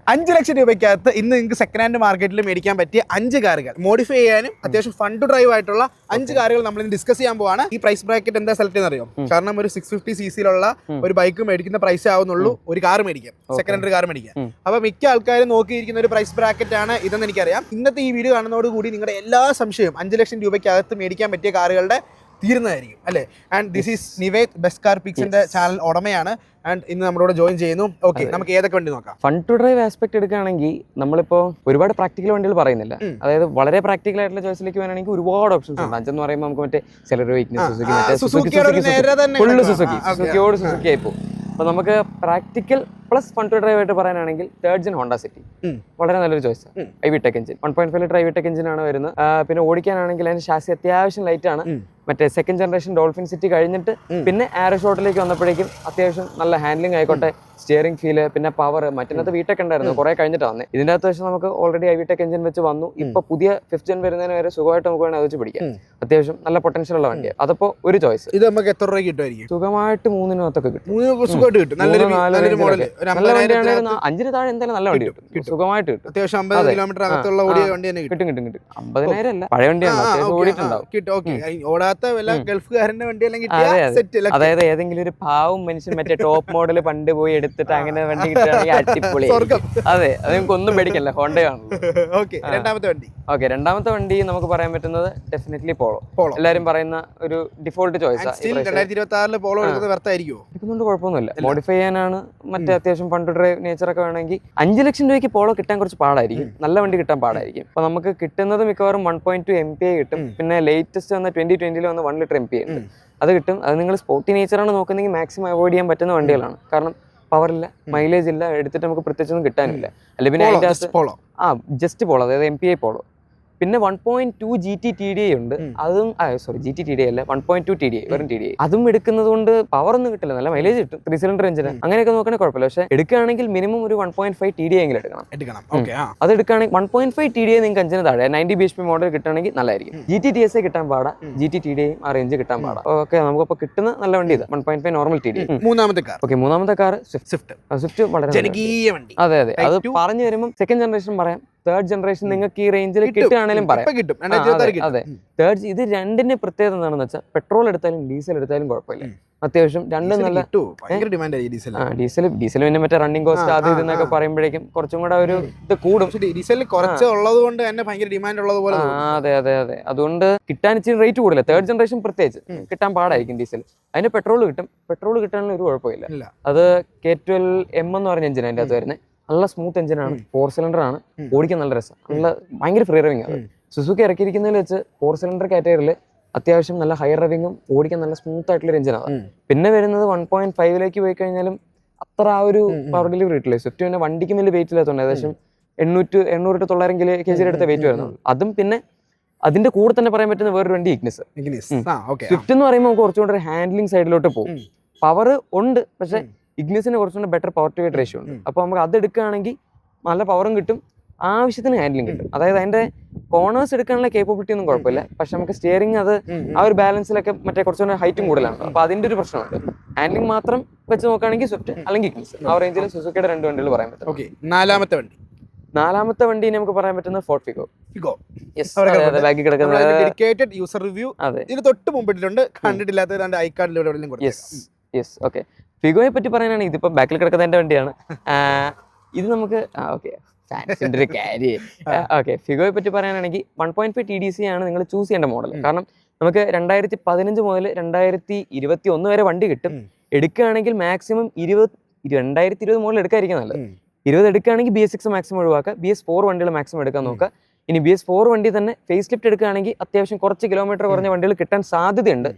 5 ലക്ഷം രൂപയ്ക്കകത്ത് ഇന്ന് നിങ്ങൾക്ക് second hand മാർക്കറ്റിൽ മേടിക്കാൻ പറ്റിയ 5 കാറുകൾ മോഡിഫൈ ചെയ്യാനും അത്യാവശ്യം ഫണ്ട് ടു ഡ്രൈവ് ആയിട്ടുള്ള 5 കാറുകൾ നമ്മൾ ഇന്ന് ഡിസ്കസ് ചെയ്യാൻ പോവാണ്. ഈ പ്രൈസ് ബ്രാക്കറ്റ് എന്താ സെലക്ട് ചെയ്യുന്ന അറിയോ? കാരണം ഒരു 650 cc ഒരു ബൈക്ക് മേടിക്കുന്ന പ്രൈസ് ആവുന്നുള്ളൂ ഒരു കാർ മേടിക്കാം, സെക്കൻഡ് ഹാൻഡ് കാർ മേടിക്കാം. അപ്പൊ മിക്ക ആൾക്കാരും നോക്കിയിരിക്കുന്ന ഒരു പ്രൈസ് ബ്രാക്കറ്റ് ആണ് ഇതെന്ന് എനിക്കറിയാം. ഇന്നത്തെ ഈ വീഡിയോ കാണുന്നതോടുകൂടി നിങ്ങളുടെ എല്ലാ സംശയവും 5 ലക്ഷം രൂപയ്ക്കകത്ത് മേടിക്കാൻ പറ്റിയ കാറുകളുടെ തീരുന്നതായിരിക്കും അല്ലേ. And this is Nived best car പിക്സിന്റെ ചാനൽ ഉടമയാണ്. ആൻഡ് ഇന്ന് നമ്മളോട് ജോയിൻ ചെയ്യുന്നു. ഓക്കെ, നമുക്ക് ഏതൊക്കെ വണ്ടി നോക്കാം? ഫണ്ട് ടു ഡ്രൈവ് ആസ്പെക്ട് എടുക്കുകയാണെങ്കിൽ നമ്മളിപ്പോൾ ഒരുപാട് പ്രാക്ടിക്കൽ വണ്ടികൾ പറയുന്നില്ല. അതായത് വളരെ പ്രാക്ടിക്കൽ ആയിട്ടുള്ള ചോയ്സിലേക്ക് വരാണെങ്കിൽ ഒരുപാട് ഓപ്ഷൻസ് ഉണ്ട്. 5 എന്ന് പറയുമ്പോൾ നമുക്ക് മറ്റേ സെലറി വീക്ക്നെസ് സുസുക്കി ആയിപ്പോ. അപ്പോൾ നമുക്ക് practical plus fun to drive ആയിട്ട് പറയാനാണെങ്കിൽ തേർഡ് ജെൻ ഹോണ്ട സിറ്റി വളരെ നല്ലൊരു choice. IVTEC engine 1.5 litre iVTEC എഞ്ചിനാണ് വരുന്നത്. പിന്നെ ഓടിക്കാനാണെങ്കിൽ അതിന്റെ ഷാസി അത്യാവശ്യം ലൈറ്റ് ആണ്. മറ്റേ സെക്കൻഡ് ജനറേഷൻ ഡോൾഫിൻ സിറ്റി കഴിഞ്ഞിട്ട് പിന്നെ ആരോ ഷോട്ടിലേക്ക് വന്നപ്പോഴേക്കും അത്യാവശ്യം നല്ല ഹാൻഡ്ലിംഗ് ആയിക്കോട്ടെ, സ്റ്റിയറിംഗ് ഫീല്, പിന്നെ പവർ. മറ്റന്നത്തെ വീടെക് ഉണ്ടായിരുന്നു, കുറെ കഴിഞ്ഞിട്ടാണ് വന്നത്. ഇതിന്റെ അകത്ത് വെച്ച് നമുക്ക് ഓൾറെഡി ഐവിടെക് എഞ്ചിൻ വെച്ച് വന്നു. ഇപ്പൊ പുതിയ 5th ജെൻ വരുന്നതിന് വരെ സുഖമായിട്ട് നമുക്ക് വേണമെങ്കിൽ അത് വെച്ച് പിടിക്കാം. അത്യാവശ്യം നല്ല പൊട്ടൻഷ്യൽ ഉള്ള വണ്ടിയാണ്. അതപ്പോ ഒരു ചോയ്സ്. ഇത് നമുക്ക് എത്ര രൂപ കിട്ടുമായിരിക്കും? സുഖമായിട്ട് 3-ൊക്കെ കിട്ടും. നല്ല വണ്ടിയാണ്. 5-ന് താഴെ എന്തായാലും നല്ല വണ്ടി കിട്ടും, സുഖമായിട്ട് കിട്ടും. അത്യാവശ്യം 50 കിലോമീറ്റർ അകത്തുള്ള ഓടിയ വണ്ടി തന്നെ കിട്ടും. 50,000 അല്ല, പഴയ വണ്ടിയാണ്, അത്യാവശ്യം ഓടിയിട്ടുണ്ടാവും. ഓടാത്ത വല്ല ഗൾഫുകാരന്റെ വണ്ടി അല്ലെങ്കിൽ അതായത് ഏതെങ്കിലും ഒരു പാവം മനുഷ്യൻ മറ്റേ ടോപ്പ് മോഡൽ പണ്ട് പോയി എടുത്തിട്ട് അങ്ങനെ വണ്ടി കിട്ടുകയാണെങ്കിൽ അടിപൊളി. അതെ, അത് നമുക്ക് ഒന്നും പേടിക്കല്ല, ഹോണ്ടയാണല്ലോ. രണ്ടാമത്തെ വണ്ടി നമുക്ക് പറയാൻ പറ്റുന്നത് ഡെഫിനറ്റ്ലി പോളോ. എല്ലാരും പറയുന്ന ഒരു ഡിഫോൾട്ട് ചോയ്സ്. 2026 പോളോ എടുക്കുന്നുണ്ട്, കുഴപ്പമൊന്നുമില്ല. മോഡിഫൈ ചെയ്യാനാണ് മറ്റേ അത്യാവശ്യം ഫണ്ട് ഡ്രൈവ് നേച്ചറൊക്കെ വേണമെങ്കിൽ 5 ലക്ഷം രൂപയ്ക്ക് പോളോ കിട്ടാൻ കുറച്ച് പാടായിരിക്കും, നല്ല വണ്ടി കിട്ടാൻ പാടായിരിക്കും. അപ്പൊ നമുക്ക് കിട്ടുന്നത് മിക്കവാറും 1.2 MPI കിട്ടും. പിന്നെ ലേറ്റസ്റ്റ് വന്ന 2020 വന്ന 1 ലിറ്റർ MPI ഉണ്ട്, അത് കിട്ടും. അത് നിങ്ങൾ സ്പോർട്ടി നേച്ചറാണ് നോക്കുന്നെങ്കിൽ മാക്സിമം അവോയ്ഡ് ചെയ്യാൻ പറ്റുന്ന വണ്ടികളാണ്. കാരണം പവറില്ല, മൈലേജ് ഇല്ല, എടുത്തിട്ട് നമുക്ക് പ്രത്യേകിച്ചൊന്നും കിട്ടാനില്ല. അല്ലെ പിന്നെ അതിന്റെ ജസ്റ്റ് പോളോ, അതായത് MPI പോളോ. പിന്നെ 1.2 GT TDI ഉണ്ട്, അതും GT TDI അല്ല, 1.2 TDI, വെറും TDI. അതും എടുക്കുന്നത് കൊണ്ട് പവർ ഒന്നും കിട്ടില്ല, നല്ല മൈലേജ് കിട്ടും. 3 സിലിണ്ടർ എഞ്ചിന് അങ്ങനെയൊക്കെ നോക്കണമെങ്കിൽ കുഴപ്പമില്ല. പക്ഷേ എടുക്കുകയാണെങ്കിൽ മിനിമം ഒരു 1.5 TDI എങ്കിലും എടുക്കണം. അത് എടുക്കുകയാണെങ്കിൽ 1.5 TDI നിങ്ങൾക്ക് 5-ന് താഴെ 90 bhp മോഡൽ കിട്ടുകയാണെങ്കിൽ നല്ലതായിരിക്കും. GT TSI കിട്ടാൻ പാടാ, GT TDI ആ റേഞ്ച് കിട്ടാൻ പാടാ. ഓക്കെ, നമുക്കിപ്പോൾ കിട്ടുന്ന നല്ല വണ്ടി ഇത് 1.5 നോർമൽ TDI. മൂന്നാമത്തെ കാർ സ്വിഫ്റ്റ് വളരെ ജനകീയ വണ്ടി. അതെ, അത് പറഞ്ഞു വരുമ്പോൾ സെക്കൻഡ് ജനറേഷൻ പറയാം, തേർഡ് ജനറേഷൻ നിങ്ങൾക്ക് ഈ റേഞ്ചിൽ കിട്ടുകയാണെങ്കിലും പറയാം. അതെ, തേർഡ് ഇത് രണ്ടിന്റെ പ്രത്യേകത എന്താണെന്ന് വെച്ചാൽ പെട്രോൾ എടുത്താലും ഡീസൽ എടുത്താലും കുഴപ്പമില്ല. അത്യാവശ്യം രണ്ടും നല്ല ഡീസൽ പിന്നെ മറ്റേ റണ്ണിങ് കോസ്റ്റ് അത് ഇതെന്നൊക്കെ പറയുമ്പോഴേക്കും കുറച്ചും കൂടെ ഒരു ഇത് കൂടും. ഡീസൽ കുറച്ച് ഉള്ളത് കൊണ്ട് തന്നെ ഭയങ്കര ഡിമാൻഡ് ഉള്ളത് പോലെ. അതെ, അതുകൊണ്ട് കിട്ടാൻ ഇച്ചിരി റേറ്റ് കൂടുതൽ. തേർഡ് ജനറേഷൻ പ്രത്യേകിച്ച് കിട്ടാൻ പാടായിരിക്കും ഡീസൽ. അതിന് പെട്രോൾ കിട്ടാനുള്ള ഒരു കുഴപ്പമില്ല. അത് K12M എന്ന് പറഞ്ഞ എഞ്ചിൻ അതിന്റെ അകത്ത് വരുന്നത്. നല്ല സ്മൂത്ത് എഞ്ചിനാണ്, 4 സിലിണ്ടർ ആണ്, ഓടിക്കാൻ നല്ല രസം, നല്ല ഭയങ്കര ഫ്രീ റവിങ് ആണ്. സുസുക്കി ഇറക്കിയിരിക്കുന്നതിൽ വെച്ച് 4 സിലിണ്ടർ കാറ്റഗറിയിൽ അത്യാവശ്യം നല്ല ഹൈ റവിങ്ങും ഓടിക്കാൻ നല്ല സ്മൂത്ത് ആയിട്ടുള്ള എഞ്ചിനാണ്. പിന്നെ വരുന്നത് 1.5 പോയി കഴിഞ്ഞാലും അത്ര ആ ഒരു പവർ ഡെലിവറി കിട്ടില്ല. സ്വിഫ്റ്റ് പിന്നെ വണ്ടിക്ക് വലിയ വെയിറ്റ് ഇല്ലാത്തതുകൊണ്ട് ഏകദേശം 800 to 900 kg എടുത്ത വെയിറ്റ് വരുന്നുള്ളൂ. അതും പിന്നെ അതിന്റെ കൂടെ തന്നെ പറയാൻ പറ്റുന്ന വേറൊരു വണ്ടി ഇഗ്നിസ്. സ്വിഫ്റ്റ് എന്ന് പറയുമ്പോൾ നമുക്ക് കുറച്ചുകൂടെ ഒരു ഹാൻഡ്ലിംഗ് സൈഡിലോട്ട് പോകും. പവർ ഉണ്ട്, പക്ഷെ ഇഗ്നിസിന് കുറച്ചുകൂടെ better power to weight ratio ഉണ്ട്. അപ്പോൾ നമുക്ക് അത് എടുക്കുകയാണെങ്കിൽ നല്ല പവറും കിട്ടും, ആവശ്യത്തിന് ഹാൻഡ്ലിംഗ് കിട്ടും. അതായത് അതിന്റെ കോർണേഴ്സ് എടുക്കാനുള്ള കേപ്പബിലിറ്റി ഒന്നും കുഴപ്പമില്ല, പക്ഷെ നമുക്ക് സ്റ്റിയറിംഗ് അത് ആ ഒരു ബാലൻസിലൊക്കെ മറ്റേ കുറച്ചുകൂടെ ഹൈറ്റും കൂടുതലാണ്. അപ്പോൾ അതിന്റെ ഒരു പ്രശ്നമുണ്ട്. ഹാൻഡ്ലിംഗ് മാത്രം വെച്ച് നോക്കുകയാണെങ്കിൽ സ്വിഫ്റ്റ് അല്ലെങ്കിൽ ഇഗ്നിസ്, ആ റേഞ്ചിൽ സുസുക്കിയുടെ 2 വണ്ടികൾ പറയാൻ പറ്റും. നാലാമത്തെ വണ്ടി നമുക്ക് പറയാൻ പറ്റുന്നത് ഫോർഡ് ഫിഗോ. ബാക്കി കിടക്കുന്ന യൂസർ റിവ്യൂ ഇതിന് തൊട്ട് മുമ്പ് ഇട്ടിട്ടുണ്ട്, കണ്ടിട്ടില്ലാത്ത ഓക്കെ. ഫിഗോയെ പറ്റി പറയാനാണെങ്കിൽ ഇതിപ്പോ ബാക്കിൽ കിടക്കുന്ന എന്റെ വണ്ടിയാണ്. ഇത് നമുക്ക് ഒരു കാര്യം. ഓക്കെ, ഫിഗോയെ പറ്റി പറയാനാണെങ്കിൽ 1.5 TDC ആണ് നിങ്ങൾ ചൂസ് ചെയ്യേണ്ട മോഡൽ. കാരണം നമുക്ക് 2015 മുതൽ 2021 വരെ വണ്ടി കിട്ടും. എടുക്കുകയാണെങ്കിൽ മാക്സിമം 2020 മോഡൽ എടുക്കാതിരിക്കും നല്ലത്. 20 എടുക്കുകയാണെങ്കിൽ BS6 മാക്സിമം ഒഴിവാക്കുക, BS4 വണ്ടികൾ മാക്സിമം എടുക്കാൻ നോക്കുക. ഇനി BS4 വണ്ടി തന്നെ ഫേസ് ലിഫ്റ്റ് എടുക്കുകയാണെങ്കിൽ അത്യാവശ്യം കുറച്ച് കിലോമീറ്റർ കുറഞ്ഞ വണ്ടികൾ കിട്ടാൻ സാധ്യതയുണ്ട്.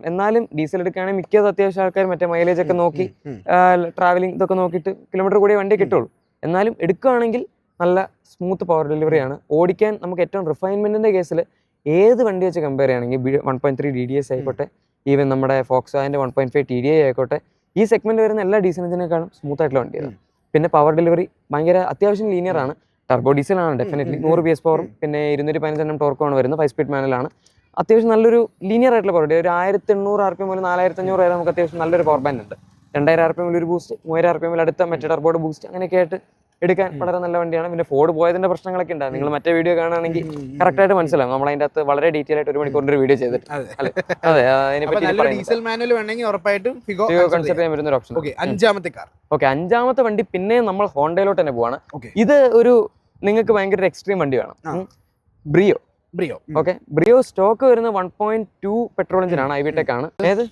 എന്നാലും ഡീസൽ എടുക്കുകയാണെങ്കിൽ മിക്കത് അത്യാവശ്യം ആൾക്കാർ മറ്റേ മൈലേജ് ഒക്കെ നോക്കി ട്രാവലിംഗ് ഇതൊക്കെ നോക്കിയിട്ട് കിലോമീറ്റർ കൂടിയ വണ്ടി കിട്ടുള്ളൂ. എന്നാലും എടുക്കുകയാണെങ്കിൽ നല്ല സ്മൂത്ത് പവർ ഡെലിവറിയാണ്. ഓടിക്കാൻ നമുക്ക് ഏറ്റവും റിഫൈൻമെന്റിന്റെ കേസിൽ ഏത് വണ്ടി വെച്ച് കമ്പയർ ചെയ്യുകയാണെങ്കിൽ 1.3 DDS ആയിക്കോട്ടെ, ഈവൻ നമ്മുടെ ഫോക്സാന്റെ 1.5 TDI ആയിക്കോട്ടെ, ഈ സെഗ്മെന്റ് വരുന്ന എല്ലാ ഡീസൽ എഞ്ചിനേക്കാളും സ്മൂത്ത് ആയിട്ടുള്ള വണ്ടിയാണ്. പിന്നെ പവർ ഡെലിവറി ഭയങ്കര അത്യാവശ്യം ലീനിയർ ആണ്. ടർബോ ഡീസൽ ആണ് ഡെഫിനറ്റ്ലി. 100 PS പവറും പിന്നെ 215 ടോർക്കുമാണ് വരുന്നത്. 5 സ്പീഡ് മാനുവലാണ്. അത്യാവശ്യം നല്ലൊരു ലീനിയർ ആയിട്ടുള്ള പവർ. ഒരു 1800 RPM മുതൽ 4500 വരെ നമുക്ക് അത്യാവശ്യം നല്ലൊരു പവർ ബാൻഡ് ഉണ്ട്. 2000 RPM ഒരു ബൂസ്റ്റ്, 3000 RPM അടുത്ത മറ്റേ ടർബോയുടെ ബൂസ്റ്റ്, അങ്ങനെയൊക്കെ ആയിട്ട് എടുക്കാൻ വളരെ നല്ല വണ്ടിയാണ്. പിന്നെ ഫോർഡ് പോയതിന്റെ പ്രശ്നങ്ങളൊക്കെ ഉണ്ട്. നിങ്ങൾ മറ്റേ വീഡിയോ കാണുകയാണെങ്കിൽ കറക്റ്റ് ആയിട്ട് മനസ്സിലാവും. നമ്മൾ അതിന്റെ അകത്ത് വളരെ ഡീറ്റെയിൽ ആയിട്ട് 1 മണിക്കൂറിന്റെ വീഡിയോ ചെയ്തിട്ട് അതെ അതിനെപ്പറ്റി ഡീസൽ മാനുവൽ വേണമെങ്കിൽ ഉറപ്പായിട്ടും ഫിഗോ കൺസിഡർ ചെയ്യാൻ പറ്റുന്ന ഒരു ഓപ്ഷൻ. അഞ്ചാമത്തെ കാർ. ഓക്കെ, അഞ്ചാമത്തെ വണ്ടി പിന്നെ നമ്മൾ ഹോണ്ടയിലോട്ട് തന്നെ പോവാണ്. ഇത് ഒരു നിങ്ങൾക്ക് ഭയങ്കര എക്സ്ട്രീം വണ്ടി വേണം. ബ്രിയോ. ഓക്കെ, ബ്രിയോ സ്റ്റോക്ക് വരുന്ന 1.2 പെട്രോൾ എഞ്ചിനാണ്, ഐവിടെക് ആണ്. ഏത്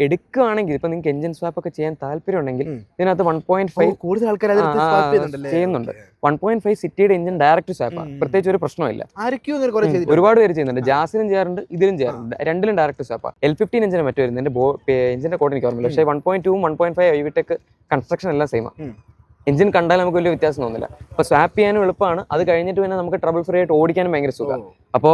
എടുക്കുകയാണെങ്കിൽ ഇപ്പൊ നിങ്ങൾക്ക് എഞ്ചിൻ സ്വാപ്പ് ഒക്കെ ചെയ്യാൻ താല്പര്യം ഉണ്ടെങ്കിൽ ഇതിനകത്ത് 1.5 കൂടുതൽ ആൾക്കാർ ചെയ്യുന്നുണ്ട്. 1.5 സിറ്റിയുടെ എഞ്ചിൻ ഡയറക്റ്റ് സ്വാപ്പാണ്, പ്രത്യേകിച്ച് ഒരു പ്രശ്നമില്ല. ഒരുപാട് പേര് ചെയ്യുന്നുണ്ട്. ജാസിനും ചെയ്യാറുണ്ട്, ഇതിലും ചെയ്യാറുണ്ട്. രണ്ടിലും ഡയറക്റ്റ് സ്വാപ്പാണ്. L15 എഞ്ചിന് മറ്റു വരുന്നത് എഞ്ചിന്റെ കോഡ് എനിക്ക് ഓർമ്മയില്ല. പക്ഷേ 1.2 1.5 ഐവിടെക് കൺസ്ട്രക്ഷൻ എല്ലാം സെയിമാണ്. എഞ്ചിൻ കണ്ടാൽ നമുക്ക് വലിയ വ്യത്യാസം തോന്നില്ല. അപ്പൊ സ്വാപ്പ് ചെയ്യാനും എളുപ്പമാണ്. അത് കഴിഞ്ഞിട്ട് പിന്നെ നമുക്ക് ട്രബിൾ ഫ്രീ ആയിട്ട് ഓടിക്കാനും ഭയങ്കര സുഖമാണ്. അപ്പോൾ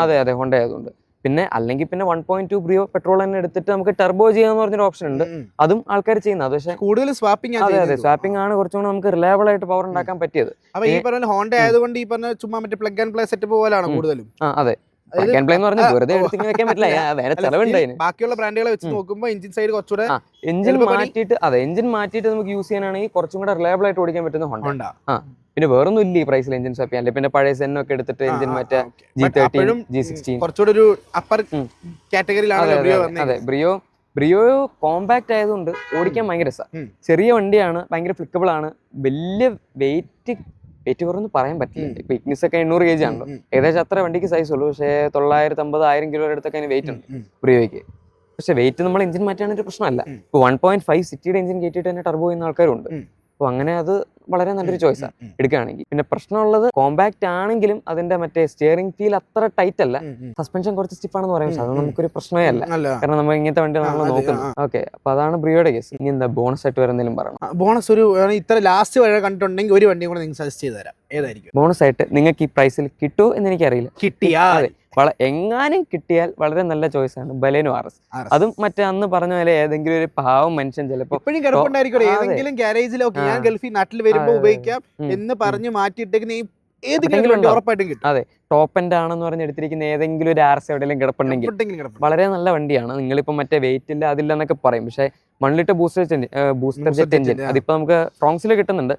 അതെ ഹോണ്ട ആയതുകൊണ്ട്. പിന്നെ അല്ലെങ്കിൽ പിന്നെ 1.2 ബ്രിയോ പെട്രോൾ തന്നെ എടുത്തിട്ട് നമുക്ക് ടർബോ ചെയ്യാന്ന് പറഞ്ഞൊരു ഓപ്ഷൻ ഉണ്ട്. അതും ആൾക്കാർ ചെയ്യുന്നത്. പക്ഷേ കൂടുതൽ സ്വാപ്പിംഗ്. അതെ സ്വാപ്പിംഗ് ആണ് കുറച്ചുകൂടെ നമുക്ക് റിലയബിൾ ആയിട്ട് പവർ ഉണ്ടാക്കാൻ പറ്റിയത്. അപ്പൊ ഈ പറഞ്ഞ ഹോണ്ട ആയതുകൊണ്ട് ഈ പറഞ്ഞ ചുമ്മാ മറ്റേ പ്ലഗ് ആൻഡ് പ്ലേ സെറ്റപ്പ് പോലെയാണ് കൂടുതലും. അതെ, വെറുതെ എടുത്ത് വെക്കാൻ പറ്റില്ല, വേറെ ചെലവുണ്ട്. ബാക്കിയുള്ള ബ്രാൻഡുകളെ വെച്ച് നോക്കുമ്പോൾ എഞ്ചിൻ സൈഡ് കുറച്ചുകൂടെ എഞ്ചിൻ മാറ്റിയിട്ട് നമുക്ക് യൂസ് ചെയ്യാനാണെങ്കിൽ കുറച്ചും കൂടെ റിലയബിൾ ആയിട്ട് ഓടിക്കാൻ പറ്റുന്ന ഹോണ്ട. പിന്നെ വേറൊന്നും ഇല്ല ഈ പ്രൈസിൽ എഞ്ചിൻ സ്വാപ്പ് ചെയ്യാൻ. പിന്നെ പഴയ സെൻ ഒക്കെ എടുത്തിട്ട് എഞ്ചിൻ മറ്റേ G13 G16 കുറച്ചുകൂടെ ഒരു അപ്പർ കാറ്റഗറിയിലാണ്. അതെ, ബ്രിയോ കോമ്പാക്ട് ആയതുകൊണ്ട് ഓടിക്കാൻ ഭയങ്കര രസമാണ്. ചെറിയ വണ്ടിയാണ്, ഭയങ്കര ഫ്ലിക്കബിൾ ആണ്. വലിയ വെയിറ്റ് കുറവൊന്നും പറയാൻ പറ്റില്ല. ഇപ്പൊ ഇഗ്നിസ് ഒക്കെ 800 kg ആണല്ലോ, ഏകദേശം അത്ര വണ്ടിക്ക് സൈസ് ഉള്ളൂ. പക്ഷേ 950-1000 കിലോ അടുത്തൊക്കെ അതിന് വെയിറ്റ് ഉണ്ട് ബ്രിയോയ്ക്ക്. പക്ഷെ വെയിറ്റ് നമ്മൾ എഞ്ചിൻ മാറ്റാനൊരു പ്രശ്നമല്ല. ഇപ്പൊ 1.5 സിറ്റിയുടെ എഞ്ചിൻ കയറ്റിയിട്ട് തന്നെ ടർബോ ചെയ്യുന്ന ആൾക്കാരുണ്ട്. അപ്പോൾ അങ്ങനെ അത് വളരെ നല്ലൊരു ചോയ്സാണ് എടുക്കുകയാണെങ്കിൽ. പിന്നെ പ്രശ്നമുള്ളത് കോമ്പാക്ട് ആണെങ്കിലും അതിന്റെ മറ്റേ സ്റ്റിയറിംഗ് ഫീൽ അത്ര ടൈറ്റ് അല്ല. സസ്പെൻഷൻ കുറച്ച് സ്റ്റിഫാണെന്ന് പറയാം. അത് നമുക്കൊരു പ്രശ്നമേ അല്ല, കാരണം നമ്മൾ ഇങ്ങനത്തെ വണ്ടികളാണല്ലോ നോക്കുന്നത്. ഓക്കെ, അപ്പൊ അതാണ് ബ്രിയോയുടെ കേസ്. ഇനി എന്താ ബോണസ് ആയിട്ട് വരുന്നതിലും പറയണം. ബോണസ് ഒരു ഇത്ര ലാസ്റ്റ് വരെ കണ്ടിട്ടുണ്ടെങ്കിൽ ഒരു വണ്ടിയും കൂടെ നിങ്ങൾക്ക് സജസ്റ്റ് ചെയ്ത് തരാം. ഏതായിരിക്കും ബോണസ് ആയിട്ട് നിങ്ങൾക്ക് ഈ പ്രൈസിൽ കിട്ടുമോ എന്ന് എനിക്കറിയില്ല. കിട്ടിയാൽ എങ്ങാനും കിട്ടിയാൽ വളരെ നല്ല ചോയ്സ് ആണ് ബലേനോ RS. അതും മറ്റേ അന്ന് പറഞ്ഞ പോലെ ഏതെങ്കിലും ഒരു പാവം മനുഷ്യൻ ചിലപ്പോൾ ഇപ്പോഴും കിടപ്പുണ്ടായിരിക്കും ഏതെങ്കിലും ഗ്യാരേജിലോ ഞാൻ ഗൾഫിൽ നാട്ടിൽ വരുമ്പോൾ ഉപയോഗിക്കാം എന്ന് പറഞ്ഞ് മാറ്റിയിട്ടേക്കുന്ന ഏതെങ്കിലും ഉറപ്പായിട്ടും കിട്ടും. അതെ, ടോപ്പ് എൻഡ് ആണെന്ന് പറഞ്ഞ് എടുത്തിരിക്കുന്ന ഏതെങ്കിലും ഒരു RS എവിടെയെങ്കിലും കിടപ്പുണ്ടെങ്കിൽ വളരെ നല്ല വണ്ടിയാണ്. നിങ്ങളിപ്പോ മറ്റേ വെയിറ്റ് ഇല്ല അതില്ല എന്നൊക്കെ പറയും. പക്ഷേ 1 ലിറ്റർ ബൂസ്റ്റർ ജെറ്റ് എഞ്ചിൻ അതിപ്പോ നമുക്ക് ഫ്രോങ്സിൽ കിട്ടുന്നുണ്ട്.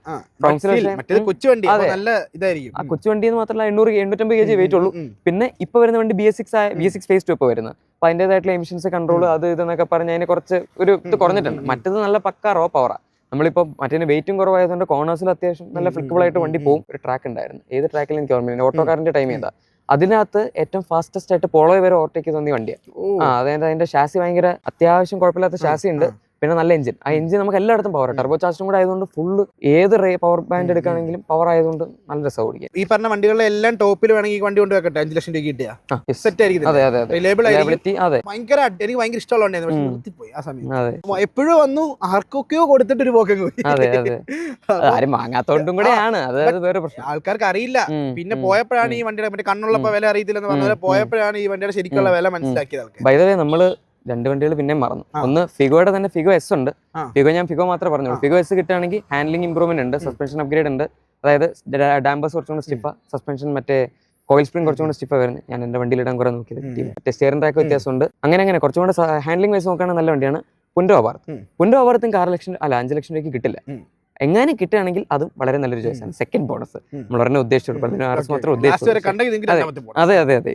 കൊച്ചു വണ്ടി നല്ല ഇതായിരിക്കും. ആ കൊച്ചു വണ്ടി എന്ന് മാത്രമല്ല 800-850 kg വെയിറ്റ് ഉള്ളൂ. പിന്നെ ഇപ്പൊ വരുന്ന വണ്ടി BS6 ഫേസ് 2 ഇപ്പൊ വരുന്നത്. അപ്പൊ അതിന്റേതായിട്ടുള്ള എമിഷൻസ് കൺട്രോൾ അത് ഇതെന്നൊക്കെ പറഞ്ഞ് അതിന് കുറച്ച് ഒരു ഇത് കുറഞ്ഞിട്ടുണ്ട്. മറ്റേത് നല്ല പക്ക റോ പവറാ. നമ്മളിപ്പോൾ മറ്റേ വെയിറ്റും കുറവായതുകൊണ്ട് കോർണേഴ്സിൽ അത്യാവശ്യം നല്ല ഫ്ലിക്കബിൾ ആയിട്ട് വണ്ടി പോകും. ഒരു ട്രാക്ക് ഉണ്ടായിരുന്നു, ഏത് ട്രാക്കിൽ എനിക്ക് ഓർമ്മയില്ല, ഓട്ടോക്കാരന്റെ ടൈം ചെയ്താ. അതിനകത്ത് ഏറ്റവും ഫാസ്റ്റസ്റ്റ് ആയിട്ട് പോളോ വരെ ഓവർടേക്ക് തോന്നിയ വണ്ടിയാണ്. അതായത് അതിന്റെ ഷാസി ഭയങ്കര അത്യാവശ്യം കുഴപ്പമില്ലാത്ത ഷാസി ഉണ്ട്. പിന്നെ നല്ല എഞ്ചിൻ. ആ എഞ്ചിൻ നമുക്ക് എല്ലായിടത്തും പവർ. ടർബോ ചാർജും കൂടെ ആയതുകൊണ്ട് ഫുള്ള് ഏത് പവർ ബാൻഡ് എടുക്കുകയാണെങ്കിലും പവർ ആയതുകൊണ്ട് നല്ല രസം ഓടിക്കാൻ. ഈ പറഞ്ഞ വണ്ടികളെ എല്ലാം ടോപ്പിൽ വേണമെങ്കിൽ ഈ വണ്ടി കൊണ്ട് വെക്കട്ടെ. 5 ലക്ഷം രൂപ കിട്ടിയ സെറ്റ് ആയിരിക്കും. ഭയങ്കര എനിക്ക് ഭയങ്കര ഇഷ്ടമുള്ള നിർത്തിപ്പോയി ആ സമയം. എപ്പോഴും വന്നു ആർക്കൊക്കെയോ കൊടുത്തിട്ട് ഒരു പോക്കെ പോയി. ആരും വാങ്ങാത്തോണ്ടും കൂടെയാണ് അത് വേറെ പ്രശ്നം. ആൾക്കാർക്ക് അറിയില്ല. പിന്നെ പോയപ്പോഴാണ് ഈ വണ്ടിയുടെ മറ്റേ കണ്ണുള്ളപ്പോ വില അറിയത്തില്ലെന്ന് പറഞ്ഞ പോലെ പോയപ്പോഴാണ് ഈ വണ്ടിയുടെ ശരിക്കുള്ള വില മനസ്സിലാക്കിയത്. ബൈ ദ വേ നമ്മള് 2 വണ്ടികൾ പിന്നെയും മറന്നു. ഒന്ന് ഫിഗോയുടെ തന്നെ ഫിഗോ S ഉണ്ട്. ഞാൻ ഫിഗോ മാത്രമേ പറഞ്ഞുള്ളൂ. ഫിഗോ S കിട്ടുകയാണെങ്കിൽ ഹാൻഡ്ലിംഗ് ഇംപ്രൂവ്മെന്റ് ഉണ്ട്, സസ്പെൻഷൻ അപ്ഗ്രേഡ് ഉണ്ട്. അതായത് ഡാമ്പേഴ്സ് കുറച്ചുകൂടെ സ്റ്റിഫ, സസ്പെൻഷൻ മറ്റേ കോയിൽ സ്പ്രിംഗ് കുറച്ചുകൂടെ സ്റ്റിഫ വരുന്നത്. ഞാൻ എന്റെ വണ്ടിയിൽ ഇടാൻ കുറെ നോക്കിയത്. മറ്റേ സ്റ്റിയറിംഗ് ട്രാക്ക് വ്യത്യാസമുണ്ട്. അങ്ങനെ കുറച്ചുകൂടെ ഹാൻഡ്ലിംഗ് വൈസ് നോക്കുകയാണെങ്കിൽ നല്ല വണ്ടിയാണ്. പുൻഡോ അവാർത്തും 5 ലക്ഷം രൂപയ്ക്ക് കിട്ടില്ല. എങ്ങനെ കിട്ടുകയാണെങ്കിൽ അതും വളരെ നല്ലൊരു ചോയ്സാണ്. സെക്കൻഡ് ബോണസ് നമ്മൾ പറഞ്ഞ ഉദ്ദേശിച്ചു. അതെ.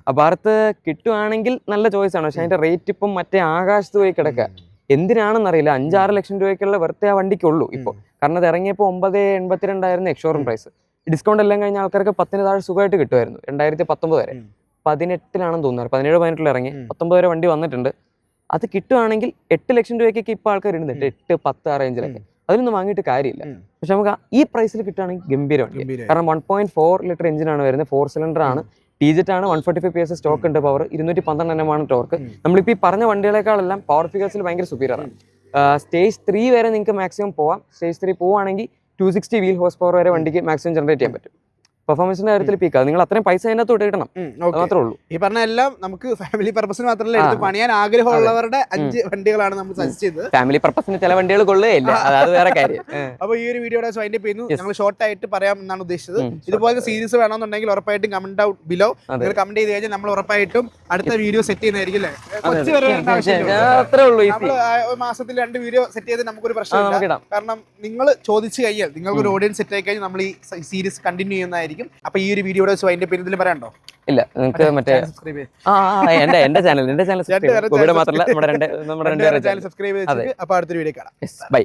അപ്പൊ അടുത്ത് കിട്ടുവാണെങ്കിൽ നല്ല ചോയ്സ് ആണ്. പക്ഷെ അതിന്റെ റേറ്റ് ഇപ്പം മറ്റേ ആകാശത്ത് പോയി കിടക്കുക. എന്തിനാണെന്നറിയില്ല. 5-6 ലക്ഷം രൂപയ്ക്കുള്ള വെറുതെ ആ വണ്ടിക്കുള്ളൂ ഇപ്പോൾ. കാരണം അത് ഇറങ്ങിയപ്പോൾ 982 എക്സ്ഷോറൂം പ്രൈസ്. ഡിസ്കൗണ്ട് എല്ലാം കഴിഞ്ഞ ആൾക്കാർക്ക് 10 താഴെ സുഖമായിട്ട് കിട്ടുമായിരുന്നു. 2019 വരെ 18 തോന്നുന്നത്. 17-18 ഇറങ്ങി 19 വരെ വണ്ടി വന്നിട്ടുണ്ട്. അത് കിട്ടുവാണെങ്കിൽ 8 ലക്ഷം രൂപയ്ക്കൊക്കെ ഇപ്പൊ ആൾക്കാർ ഇടുന്നുണ്ട്. 8-10 റേഞ്ചിലൊക്കെ. അതിനൊന്നും വാങ്ങിയിട്ട് കാര്യമില്ല. പക്ഷെ നമുക്ക് ഈ പ്രൈസിൽ കിട്ടുകയാണെങ്കിൽ ഗംഭീരമാണ്. കാരണം 1.4 ലിറ്റർ എഞ്ചിനാണ് വരുന്നത്, 4 സിലിണ്ടർ ആണ്, ടി-ജെറ്റ് ആണ്, 145 PS സ്റ്റോക്ക് ഉണ്ട്, പവർ 212 Nm ടോർക്ക്. നമ്മളിപ്പോൾ ഈ പറഞ്ഞ വണ്ടികളെക്കാളെല്ലാം പവർ ഫിഗേഴ്സിൽ ഭയങ്കര സുപ്പീരിയർ ആണ്. സ്റ്റേജ് 3 വരെ നിങ്ങൾക്ക് മാക്സിമം പോവാം. സ്റ്റേജ് 3 പോവുകയാണെങ്കിൽ 260 വീൽ ഹോഴ്സ് പവർ വരെ വണ്ടിക്ക് മാക്സിമം ജനറേറ്റ് ചെയ്യാൻ പറ്റും. പെർഫോമൻസിന്റെ കാര്യത്തിൽ പീക്കാ. നിങ്ങൾ അത്രയും പൈസ അതിനകത്ത് ഇടണം, അത് മാത്രമേ ഉള്ളൂ. ഈ പറഞ്ഞ എല്ലാം നമുക്ക് ഫാമിലി പർപ്പസിന് മാത്രമല്ല, എടുത്ത് പണിയാൻ ആഗ്രഹമുള്ളവരുടെ 5 വണ്ടികളാണ് നമ്മൾ സജസ്റ്റ് ചെയ്തത്. ഫാമിലി പർപ്പസിന് ചില വണ്ടികൾ കൊള്ളുകയില്ല, അത് വേറെ കാര്യം. അപ്പൊ ഈ ഒരു വീഡിയോയുടെ വൈൻഡ് അപ്പ് ചെയ്യുന്നു. ഞങ്ങൾ ഷോർട്ട് ആയിട്ട് പറയാം എന്നാണ് ഉദ്ദേശിച്ചത്. ഇതുപോലെ സീരീസ് വേണമെന്നുണ്ടെങ്കിൽ ഉറപ്പായിട്ടും കമന്റ് ഔട്ട് ബിലോ. നിങ്ങൾ കമന്റ് ചെയ്ത് കഴിഞ്ഞാൽ നമ്മൾ ഉറപ്പായിട്ടും അടുത്ത വീഡിയോ സെറ്റ് ചെയ്യുന്നതായിരിക്കും. അത്രേ ഉള്ളൂ. നമ്മൾ മാസത്തിൽ 2 വീഡിയോ സെറ്റ് ചെയ്ത് നമുക്കൊരു പ്രശ്നമില്ല. കാരണം നിങ്ങൾ ചോദിച്ചു കഴിഞ്ഞാൽ, നിങ്ങൾക്ക് ഒരു ഓഡിയൻസ് സെറ്റ് ആയി കഴിഞ്ഞാൽ നമ്മൾ ഈ സീരീസ് കണ്ടിന്യൂ ചെയ്യുന്നതായിരിക്കും. അപ്പൊ ഈ ഒരു വീഡിയോയുടെ വൈൻഡ് അപ്പ് ചെയ്യുന്നതിൽ പറയണ്ടോ? ഇല്ല, നിങ്ങൾക്ക് മറ്റേ എന്റെ ചാനൽ മാത്രമല്ല, നമ്മുടെ രണ്ട് ചാനൽ സബ്സ്ക്രൈബ് ചെയ്ത്. അപ്പൊ അടുത്തൊരു വീഡിയോ കാണാം. ബൈ.